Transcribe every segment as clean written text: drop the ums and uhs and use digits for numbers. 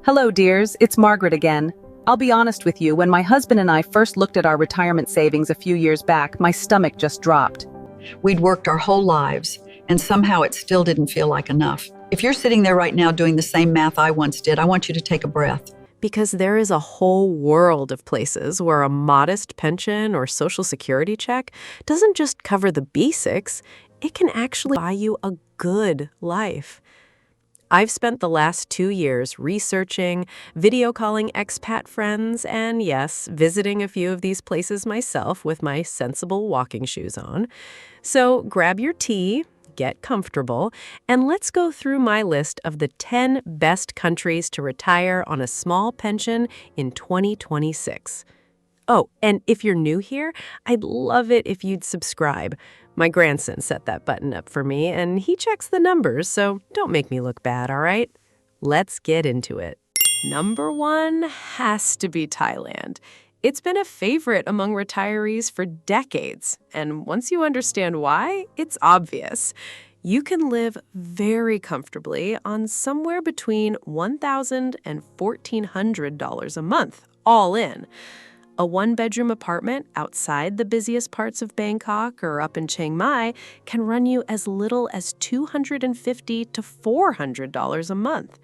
Hello, dears. It's Margaret again. I'll be honest with you, when my husband and I first looked at our retirement savings a few years back, my stomach just dropped. We'd worked our whole lives, and somehow it still didn't feel like enough. If you're sitting there right now doing the same math I once did, I want you to take a breath. Because there is a whole world of places where a modest pension or Social Security check doesn't just cover the basics, it can actually buy you a good life. I've spent the last 2 years researching, video calling expat friends, and yes, visiting a few of these places myself with my sensible walking shoes on. So grab your tea, get comfortable, and let's go through my list of the 10 best countries to retire on a small pension in 2026. Oh, and if you're new here, I'd love it if you'd subscribe. My grandson set that button up for me, and he checks the numbers, so don't make me look bad, all right? Let's get into it. Number 1 has to be Thailand. It's been a favorite among retirees for decades, and once you understand why, it's obvious. You can live very comfortably on somewhere between $1,000 and $1,400 a month, all in. A one-bedroom apartment outside the busiest parts of Bangkok or up in Chiang Mai can run you as little as $250 to $400 a month.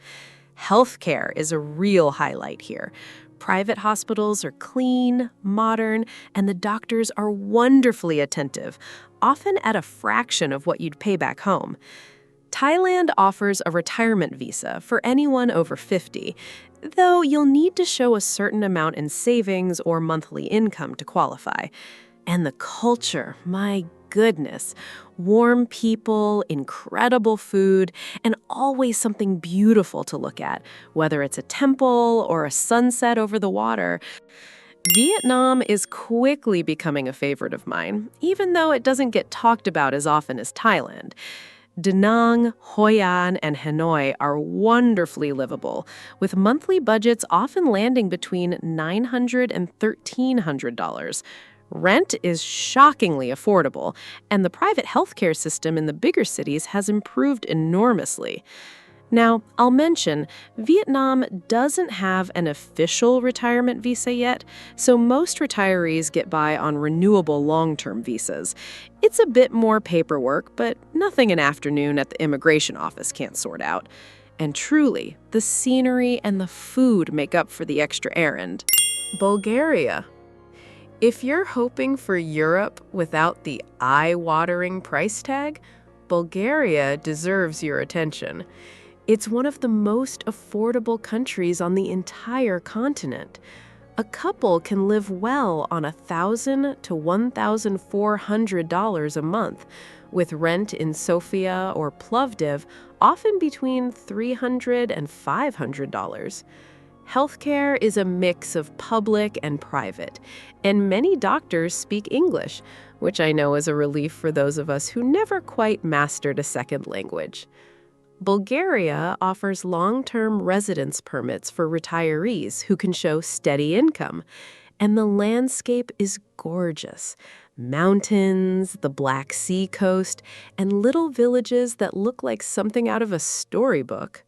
Healthcare is a real highlight here. Private hospitals are clean, modern, and the doctors are wonderfully attentive, often at a fraction of what you'd pay back home. Thailand offers a retirement visa for anyone over 50, though you'll need to show a certain amount in savings or monthly income to qualify. And the culture, my goodness. Warm people, incredible food, and always something beautiful to look at, whether it's a temple or a sunset over the water. Vietnam is quickly becoming a favorite of mine, even though it doesn't get talked about as often as Thailand. Da Nang, Hoi An, and Hanoi are wonderfully livable, with monthly budgets often landing between $900 and $1,300. Rent is shockingly affordable, and the private healthcare system in the bigger cities has improved enormously. Now, I'll mention, Vietnam doesn't have an official retirement visa yet, so most retirees get by on renewable long-term visas. It's a bit more paperwork, but nothing an afternoon at the immigration office can't sort out. And truly, the scenery and the food make up for the extra errand. Bulgaria. If you're hoping for Europe without the eye-watering price tag, Bulgaria deserves your attention. It's one of the most affordable countries on the entire continent. A couple can live well on $1,000 to $1,400 a month, with rent in Sofia or Plovdiv often between $300 and $500. Healthcare is a mix of public and private, and many doctors speak English, which I know is a relief for those of us who never quite mastered a second language. Bulgaria offers long-term residence permits for retirees who can show steady income, and the landscape is gorgeous. Mountains, the Black Sea coast, and little villages that look like something out of a storybook.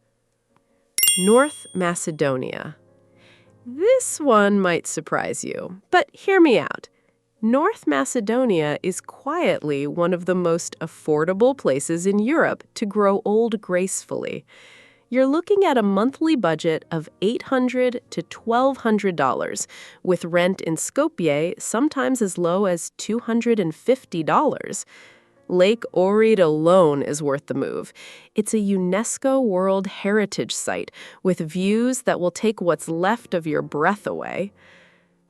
North Macedonia. This one might surprise you, but hear me out. North Macedonia is quietly one of the most affordable places in Europe to grow old gracefully. You're looking at a monthly budget of $800 to $1,200, with rent in Skopje sometimes as low as $250. Lake Ohrid alone is worth the move. It's a UNESCO World Heritage Site with views that will take what's left of your breath away.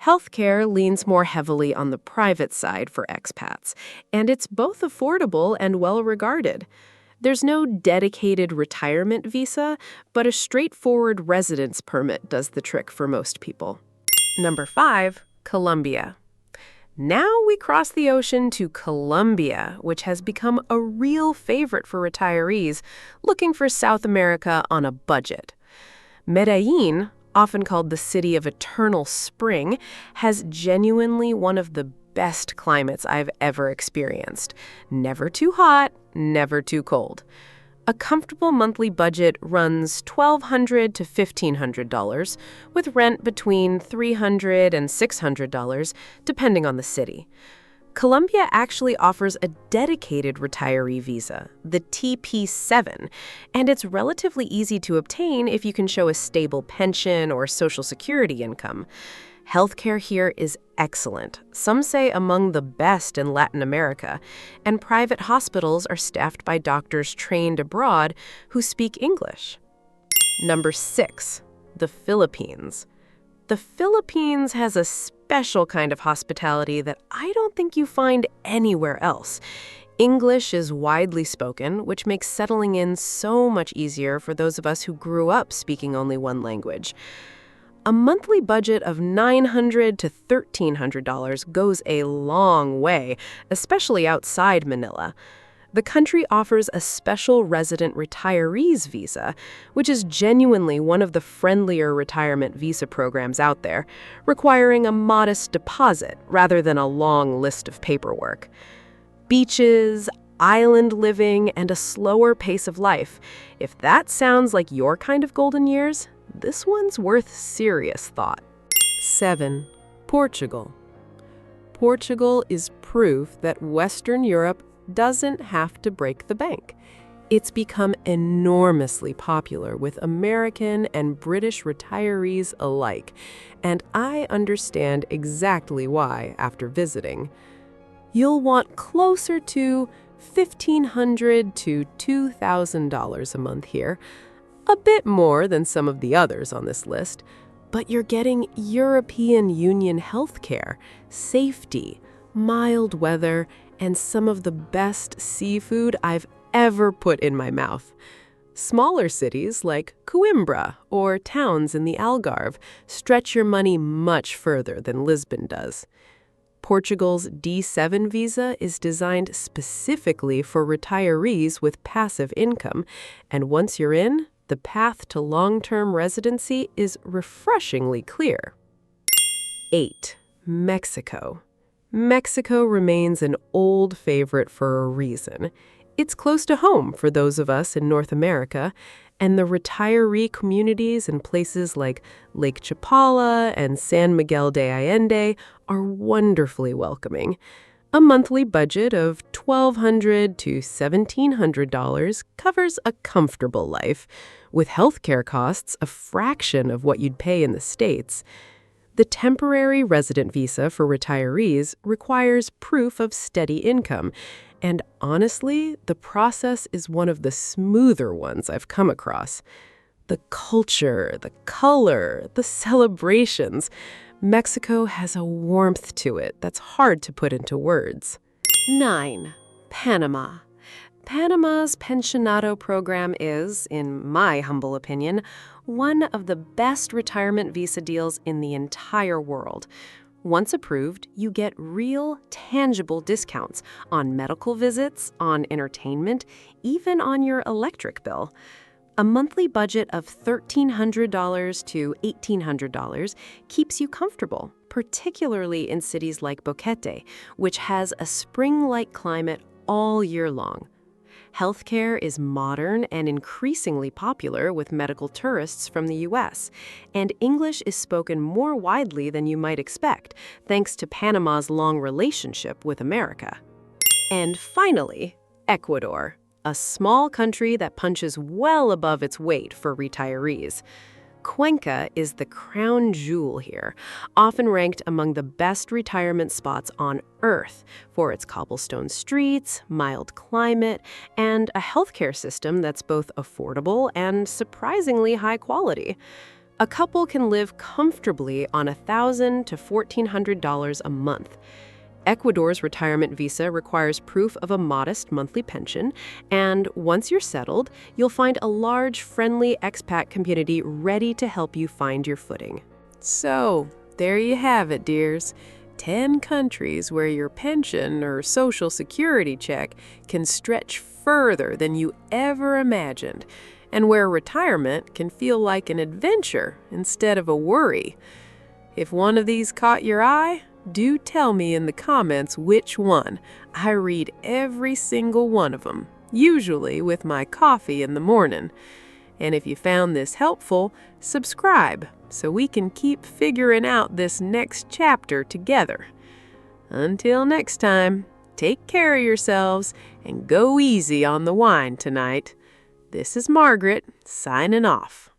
Healthcare leans more heavily on the private side for expats, and it's both affordable and well-regarded. There's no dedicated retirement visa, but a straightforward residence permit does the trick for most people. Number 5, Colombia. Now we cross the ocean to Colombia, which has become a real favorite for retirees looking for South America on a budget. Medellin, often called the city of eternal spring, has genuinely one of the best climates I've ever experienced. Never too hot, never too cold. A comfortable monthly budget runs $1,200 to $1,500, with rent between $300 and $600, depending on the city. Colombia actually offers a dedicated retiree visa, the TP7, and it's relatively easy to obtain if you can show a stable pension or Social Security income. Healthcare here is excellent, some say among the best in Latin America, and private hospitals are staffed by doctors trained abroad who speak English. Number 6, the Philippines. The Philippines has a special kind of hospitality that I don't think you find anywhere else. English is widely spoken, which makes settling in so much easier for those of us who grew up speaking only one language. A monthly budget of $900 to $1,300 goes a long way, especially outside Manila. The country offers a special resident retirees visa, which is genuinely one of the friendlier retirement visa programs out there, requiring a modest deposit rather than a long list of paperwork. Beaches, island living, and a slower pace of life. If that sounds like your kind of golden years, this one's worth serious thought. 7. Portugal. Portugal is proof that Western Europe doesn't have to break the bank. It's become enormously popular with American and British retirees alike, and I understand exactly why after visiting. You'll want closer to $1,500 to $2,000 a month here, a bit more than some of the others on this list, but you're getting European Union healthcare, safety, mild weather, and some of the best seafood I've ever put in my mouth. Smaller cities like Coimbra or towns in the Algarve stretch your money much further than Lisbon does. Portugal's D7 visa is designed specifically for retirees with passive income, and once you're in, the path to long-term residency is refreshingly clear. 8. Mexico. Mexico remains an old favorite for a reason. It's close to home for those of us in North America, and the retiree communities in places like Lake Chapala and San Miguel de Allende are wonderfully welcoming. A monthly budget of $1,200 to $1,700 covers a comfortable life, with healthcare costs a fraction of what you'd pay in the States. The temporary resident visa for retirees requires proof of steady income, and honestly, the process is one of the smoother ones I've come across. The culture, the color, the celebrations. Mexico has a warmth to it that's hard to put into words. 9. Panama. Panama's pensionado program is, in my humble opinion, one of the best retirement visa deals in the entire world. Once approved, you get real, tangible discounts on medical visits, on entertainment, even on your electric bill. A monthly budget of $1,300 to $1,800 keeps you comfortable, particularly in cities like Boquete, which has a spring-like climate all year long. Healthcare is modern and increasingly popular with medical tourists from the U.S., and English is spoken more widely than you might expect, thanks to Panama's long relationship with America. And finally, Ecuador, a small country that punches well above its weight for retirees. Cuenca is the crown jewel here, often ranked among the best retirement spots on Earth for its cobblestone streets, mild climate, and a healthcare system that's both affordable and surprisingly high quality. A couple can live comfortably on $1,000 to $1,400 a month. Ecuador's retirement visa requires proof of a modest monthly pension, and once you're settled, you'll find a large, friendly expat community ready to help you find your footing. So, there you have it, dears. 10 countries where your pension or Social Security check can stretch further than you ever imagined, and where retirement can feel like an adventure instead of a worry. If one of these caught your eye, do tell me in the comments which one. I read every single one of them. usually with my coffee in the morning. And if you found this helpful, subscribe so we can keep figuring out this next chapter together. Until next time, take care of yourselves and go easy on the wine tonight. This is Margaret, signing off.